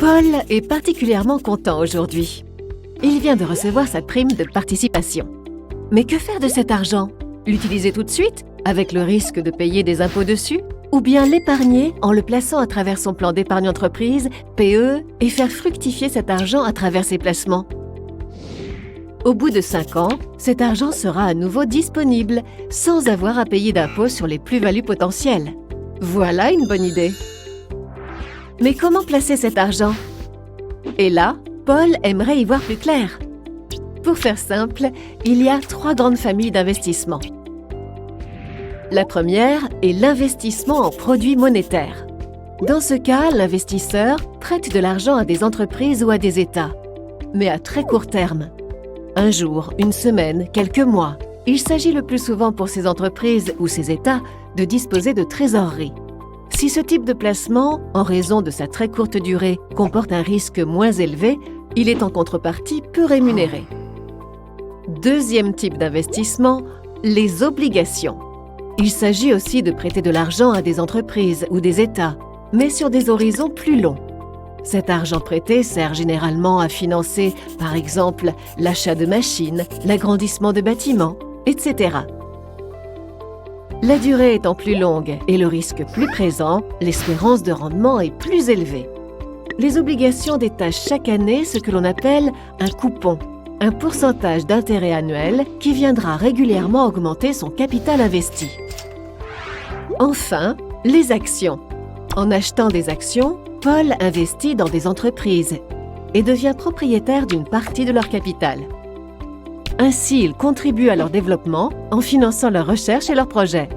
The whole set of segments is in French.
Paul est particulièrement content aujourd'hui. Il vient de recevoir sa prime de participation. Mais que faire de cet argent? L'utiliser tout de suite, avec le risque de payer des impôts dessus? Ou bien l'épargner en le plaçant à travers son plan d'épargne entreprise, PE, et faire fructifier cet argent à travers ses placements? Au bout de 5 ans, cet argent sera à nouveau disponible, sans avoir à payer d'impôts sur les plus-values potentielles. Voilà une bonne idée! Mais comment placer cet argent? Et là, Paul aimerait y voir plus clair. Pour faire simple, il y a 3 grandes familles d'investissements. La première est l'investissement en produits monétaires. Dans ce cas, l'investisseur prête de l'argent à des entreprises ou à des États, mais à très court terme. Un jour, une semaine, quelques mois. Il s'agit le plus souvent pour ces entreprises ou ces États de disposer de trésorerie. Si ce type de placement, en raison de sa très courte durée, comporte un risque moins élevé, il est en contrepartie peu rémunéré. Deuxième type d'investissement, les obligations. Il s'agit aussi de prêter de l'argent à des entreprises ou des États, mais sur des horizons plus longs. Cet argent prêté sert généralement à financer, par exemple, l'achat de machines, l'agrandissement de bâtiments, etc. La durée étant plus longue et le risque plus présent, l'espérance de rendement est plus élevée. Les obligations détachent chaque année ce que l'on appelle un coupon, un pourcentage d'intérêt annuel qui viendra régulièrement augmenter son capital investi. Enfin, les actions. En achetant des actions, Paul investit dans des entreprises et devient propriétaire d'une partie de leur capital. Ainsi, il contribue à leur développement en finançant leurs recherches et leurs projets.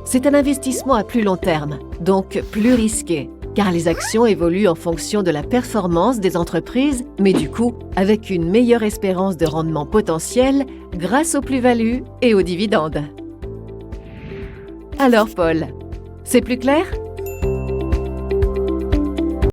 C'est un investissement à plus long terme, donc plus risqué, car les actions évoluent en fonction de la performance des entreprises, mais du coup, avec une meilleure espérance de rendement potentiel grâce aux plus-values et aux dividendes. Alors Paul, c'est plus clair ?